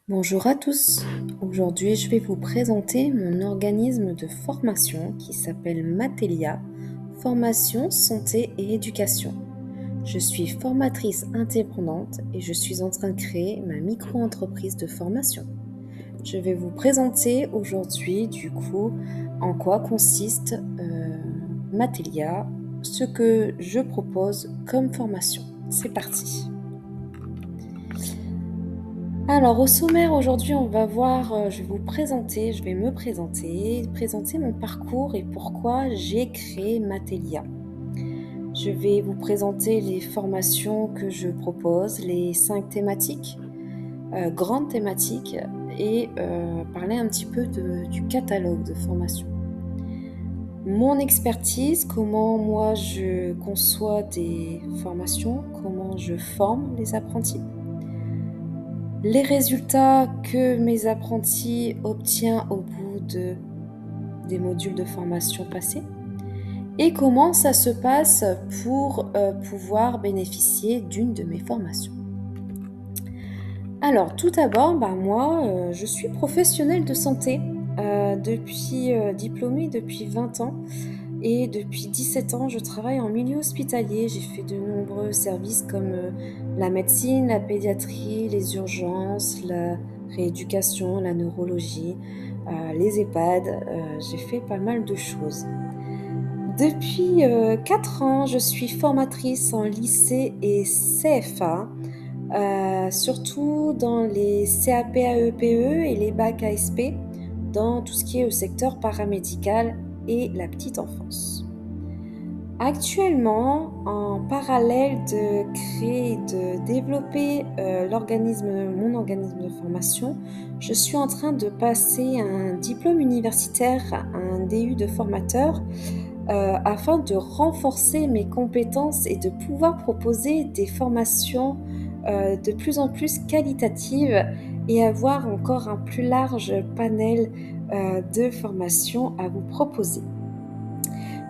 Bonjour à tous. Aujourd'hui, je vais vous présenter mon organisme de formation qui s'appelle Matelia, Formation, Santé et Éducation. Je suis formatrice indépendante et je suis en train de créer ma micro-entreprise de formation. Je vais vous présenter aujourd'hui, en quoi consiste Matelia, ce que je propose comme formation. C'est parti. Alors, au sommaire, aujourd'hui, on va voir, je vais me présenter mon parcours et pourquoi j'ai créé Matelia. Je vais vous présenter les formations que je propose, les 5 thématiques, grandes thématiques et parler un petit peu du catalogue de formation. Mon expertise, comment moi je conçois des formations, comment je forme les apprentis. Les résultats que mes apprentis obtiennent au bout des modules de formation passés et comment ça se passe pour pouvoir bénéficier d'une de mes formations. Alors tout d'abord, moi je suis professionnelle de santé diplômée depuis 20 ans et depuis 17 ans je travaille en milieu hospitalier. J'ai fait de nombreux services comme la médecine, la pédiatrie, les urgences, la rééducation, la neurologie, les EHPAD. J'ai fait pas mal de choses. Depuis 4 ans, je suis formatrice en lycée et CFA, surtout dans les CAP AEPE et les bacs ASP, dans tout ce qui est le secteur paramédical et la petite enfance. Actuellement, en parallèle de créer et de développer mon organisme de formation, je suis en train de passer un diplôme universitaire, un DU de formateur, afin de renforcer mes compétences et de pouvoir proposer des formations de plus en plus qualitatives et avoir encore un plus large panel de formations à vous proposer.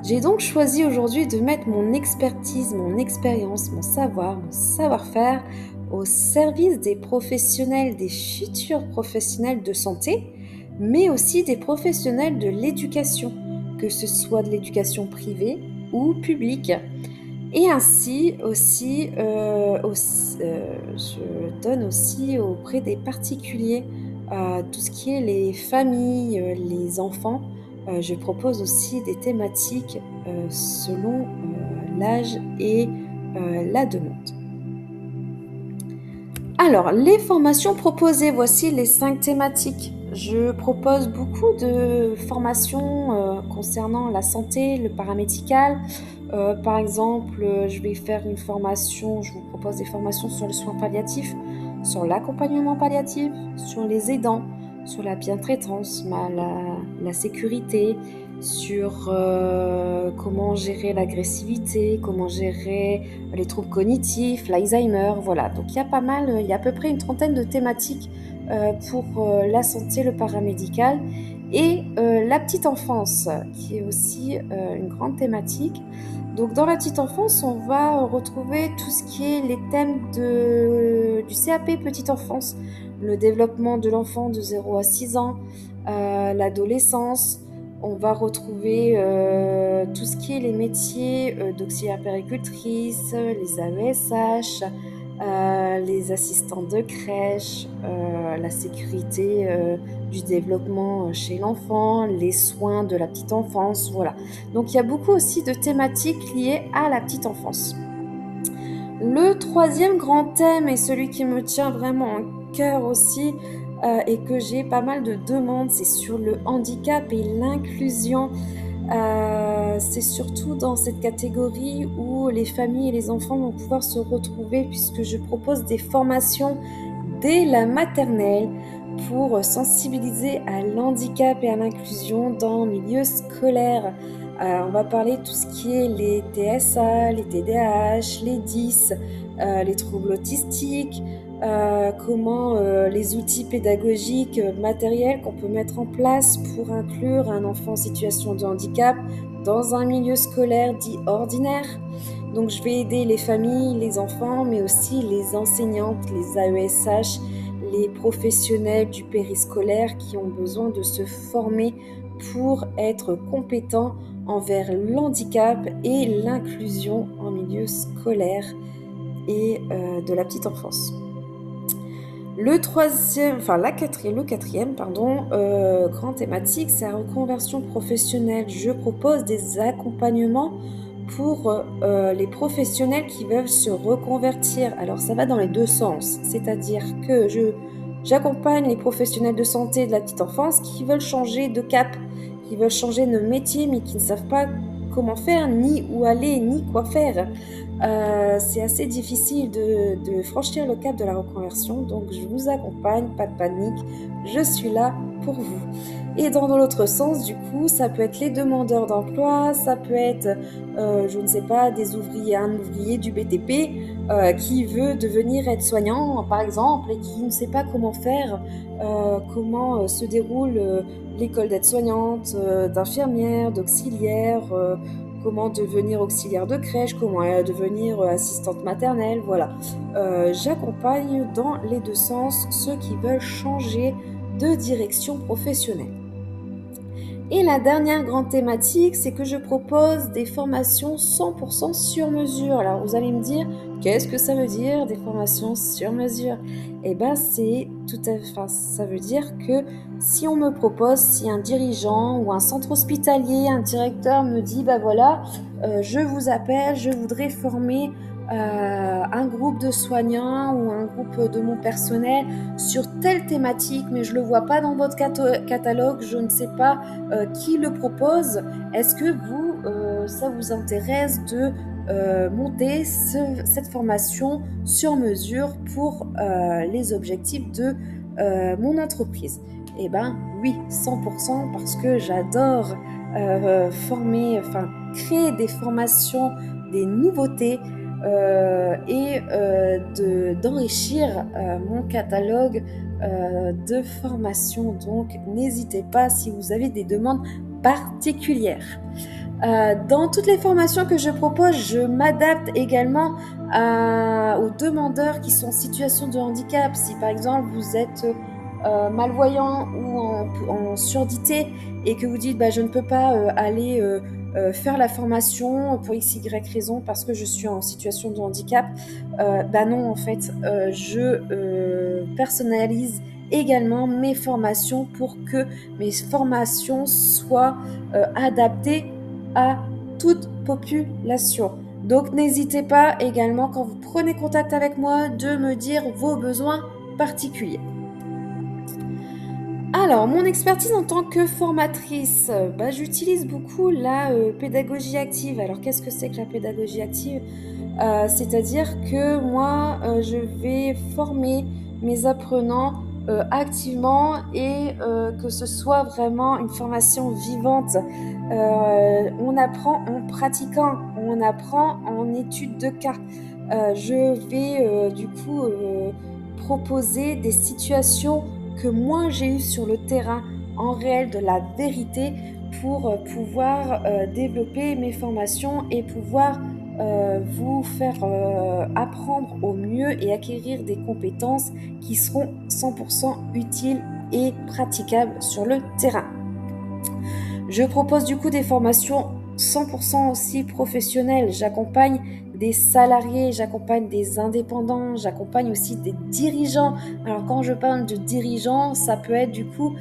J'ai donc choisi aujourd'hui de mettre mon expertise, mon expérience, mon savoir-faire au service des professionnels, des futurs professionnels de santé, mais aussi des professionnels de l'éducation, que ce soit de l'éducation privée ou publique. Et ainsi aussi, je donne aussi auprès des particuliers tout ce qui est les familles, les enfants. Je propose aussi des thématiques selon l'âge et la demande. Alors, les formations proposées, voici les 5 thématiques. Je propose beaucoup de formations concernant la santé, le paramédical. Par exemple, je vous propose des formations sur le soin palliatif, sur l'accompagnement palliatif, sur les aidants, sur la bientraitance, la sécurité, sur comment gérer l'agressivité, comment gérer les troubles cognitifs, l'Alzheimer, voilà. Donc il y a à peu près une trentaine de thématiques pour la santé, le paramédical et la petite enfance, qui est aussi une grande thématique. Donc dans la petite enfance, on va retrouver tout ce qui est les thèmes du CAP petite enfance, le développement de l'enfant de 0 à 6 ans, l'adolescence. On va retrouver tout ce qui est les métiers d'auxiliaire puéricultrice, les AESH, les assistantes de crèche, la sécurité du développement chez l'enfant, les soins de la petite enfance, voilà. Donc il y a beaucoup aussi de thématiques liées à la petite enfance. Le troisième grand thème, et celui qui me tient vraiment à cœur aussi, et que j'ai pas mal de demandes, c'est sur le handicap et l'inclusion. C'est surtout dans cette catégorie où les familles et les enfants vont pouvoir se retrouver, puisque je propose des formations dès la maternelle pour sensibiliser à l'handicap et à l'inclusion dans le milieu scolaire. On va parler de tout ce qui est les TSA, les TDAH, les DIS, les troubles autistiques, comment les outils pédagogiques matériels qu'on peut mettre en place pour inclure un enfant en situation de handicap dans un milieu scolaire dit ordinaire. Donc je vais aider les familles, les enfants, mais aussi les enseignantes, les AESH, les professionnels du périscolaire qui ont besoin de se former pour être compétents envers l'handicap et l'inclusion en milieu scolaire et de la petite enfance. Le quatrième, grand thématique, c'est la reconversion professionnelle. Je propose des accompagnements pour les professionnels qui veulent se reconvertir. Alors ça va dans les deux sens, c'est-à-dire que j'accompagne les professionnels de santé de la petite enfance qui veulent changer de cap, qui veulent changer de métier mais qui ne savent pas comment faire, ni où aller, ni quoi faire. C'est assez difficile de franchir le cap de la reconversion, donc je vous accompagne, pas de panique, je suis là pour vous. Et dans l'autre sens, du coup, ça peut être les demandeurs d'emploi, ça peut être, je ne sais pas, un ouvrier du BTP qui veut devenir aide-soignant, par exemple, et qui ne sait pas comment faire, comment se déroule l'école d'aide-soignante, d'infirmière, d'auxiliaire, comment devenir auxiliaire de crèche, comment devenir assistante maternelle, voilà. J'accompagne dans les deux sens ceux qui veulent changer de direction professionnelle. Et la dernière grande thématique, c'est que je propose des formations 100% sur mesure. Alors vous allez me dire, qu'est-ce que ça veut dire des formations sur mesure? Eh bien, ça veut dire que si on me propose, si un dirigeant ou un centre hospitalier, un directeur me dit, bah voilà, je vous appelle, je voudrais former un groupe de soignants ou un groupe de mon personnel sur telle thématique, mais je ne le vois pas dans votre catalogue, je ne sais pas qui le propose. Est-ce que ça vous intéresse de monter cette formation sur mesure pour les objectifs de mon entreprise? Eh bien, oui, 100%, parce que j'adore créer des formations, des nouveautés et d'enrichir mon catalogue de formation. Donc n'hésitez pas si vous avez des demandes particulières. Dans toutes les formations que je propose, je m'adapte également aux demandeurs qui sont en situation de handicap. Si par exemple vous êtes malvoyant ou en surdité et que vous dites je ne peux pas aller faire la formation pour XY raison parce que je suis en situation de handicap, non, en fait, je personnalise également mes formations pour que mes formations soient adaptées à toute population. Donc n'hésitez pas également, quand vous prenez contact avec moi, de me dire vos besoins particuliers. Alors, mon expertise en tant que formatrice, j'utilise beaucoup la pédagogie active. Alors, qu'est-ce que c'est que la pédagogie active? C'est-à-dire que moi, je vais former mes apprenants activement et que ce soit vraiment une formation vivante. On apprend en pratiquant, on apprend en étude de cas. Je vais proposer des situations que moi j'ai eues sur le terrain, en réel, de la vérité, pour pouvoir développer mes formations et pouvoir vous faire apprendre au mieux et acquérir des compétences qui seront 100% utiles et praticables sur le terrain. Je propose du coup des formations 100% aussi professionnelles. J'accompagne des salariés, j'accompagne des indépendants, j'accompagne aussi des dirigeants. Alors quand je parle de dirigeants, ça peut être du coup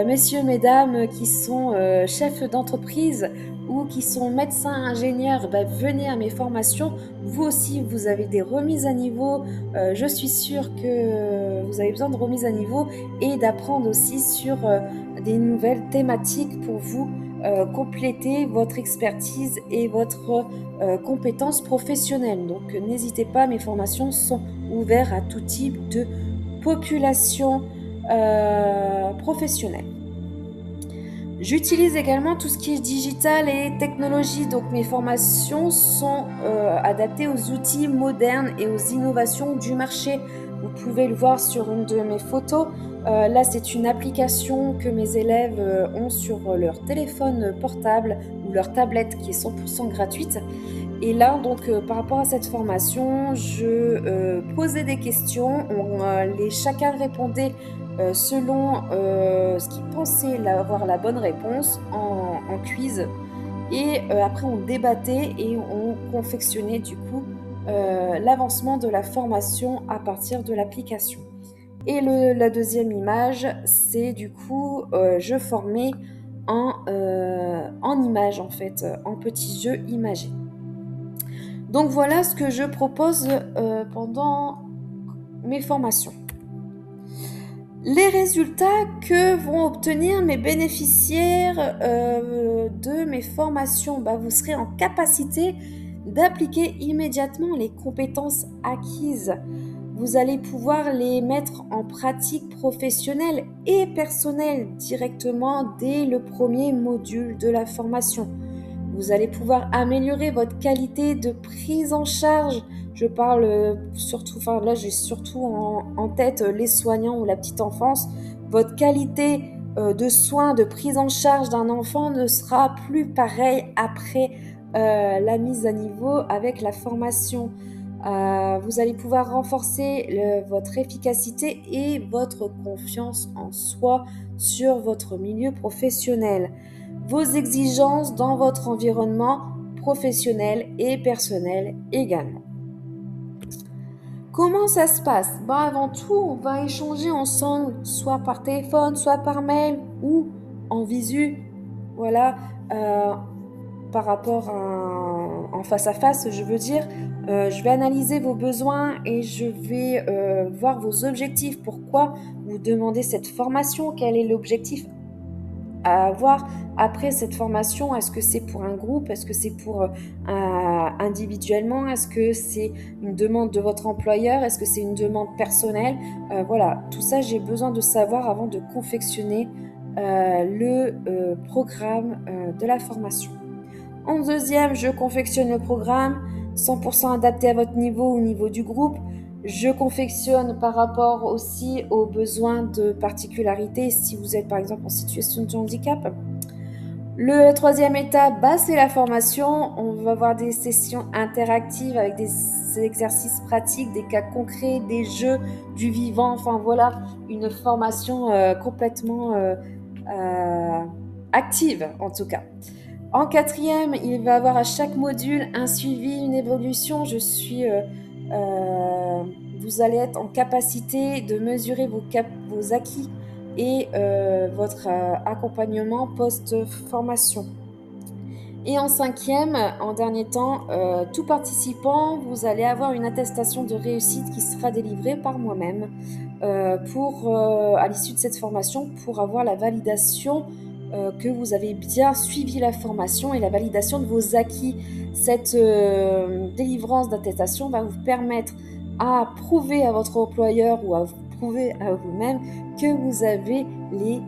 messieurs, mesdames qui sont chefs d'entreprise ou qui sont médecins, ingénieurs. Venez à mes formations. Vous aussi, vous avez des remises à niveau. Je suis sûre que vous avez besoin de remises à niveau et d'apprendre aussi sur des nouvelles thématiques pour vous compléter votre expertise et votre compétence professionnelle. Donc n'hésitez pas, mes formations sont ouvertes à tout type de population professionnelle. J'utilise également tout ce qui est digital et technologie, donc mes formations sont adaptées aux outils modernes et aux innovations du marché. Vous pouvez le voir sur une de mes photos. Là, c'est une application que mes élèves ont sur leur téléphone portable ou leur tablette qui est 100% gratuite. Et là, donc, par rapport à cette formation, je posais des questions. Chacun répondait selon ce qu'il pensait avoir la bonne réponse en quiz. Et après, on débattait et on confectionnait du coup l'avancement de la formation à partir de l'application. Et la deuxième image, c'est du coup, je formais en images en fait, en petits jeux imagés. Donc voilà ce que je propose pendant mes formations. Les résultats que vont obtenir mes bénéficiaires de mes formations, vous serez en capacité d'appliquer immédiatement les compétences acquises. Vous allez pouvoir les mettre en pratique professionnelle et personnelle directement dès le premier module de la formation. Vous allez pouvoir améliorer votre qualité de prise en charge. Je parle surtout, là j'ai surtout en tête les soignants ou la petite enfance. Votre qualité de soins, de prise en charge d'un enfant ne sera plus pareille après la mise à niveau avec la formation. Vous allez pouvoir renforcer votre efficacité et votre confiance en soi sur votre milieu professionnel. Vos exigences dans votre environnement professionnel et personnel également. Comment ça se passe? Avant tout, on va échanger ensemble, soit par téléphone, soit par mail ou en visu. Voilà, par rapport en face à face, je veux dire. Je vais analyser vos besoins et je vais voir vos objectifs. Pourquoi vous demandez cette formation? Quel est l'objectif à avoir après cette formation? Est-ce que c'est pour un groupe? Est-ce que c'est pour individuellement? Est-ce que c'est une demande de votre employeur? Est-ce que c'est une demande personnelle? Voilà, tout ça, j'ai besoin de savoir avant de confectionner le programme de la formation. En deuxième, je confectionne le programme 100% adapté à votre niveau, au niveau du groupe. Je confectionne par rapport aussi aux besoins de particularité si vous êtes par exemple en situation de handicap. La troisième étape, c'est la formation. On va avoir des sessions interactives avec des exercices pratiques, des cas concrets, des jeux, du vivant. Enfin voilà, une formation complètement active en tout cas. En quatrième, il va y avoir à chaque module un suivi, une évolution. Vous allez être en capacité de mesurer vos acquis et votre accompagnement post-formation. Et en cinquième, en dernier temps, tout participant, vous allez avoir une attestation de réussite qui sera délivrée par moi-même à l'issue de cette formation pour avoir la validation que vous avez bien suivi la formation et la validation de vos acquis. Cette délivrance d'attestation va vous permettre à prouver à votre employeur ou à vous prouver à vous-même que vous avez les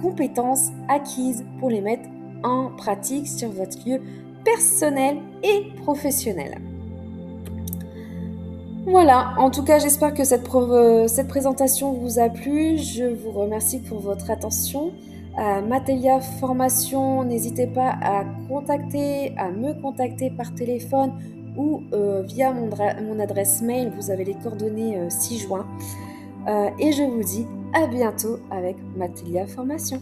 compétences acquises pour les mettre en pratique sur votre lieu personnel et professionnel. Voilà, en tout cas, j'espère que cette présentation vous a plu. Je vous remercie pour votre attention. Matelia Formation, n'hésitez pas à me contacter par téléphone ou via mon adresse mail. Vous avez les coordonnées ci-joints. Et je vous dis à bientôt avec Matelia Formation.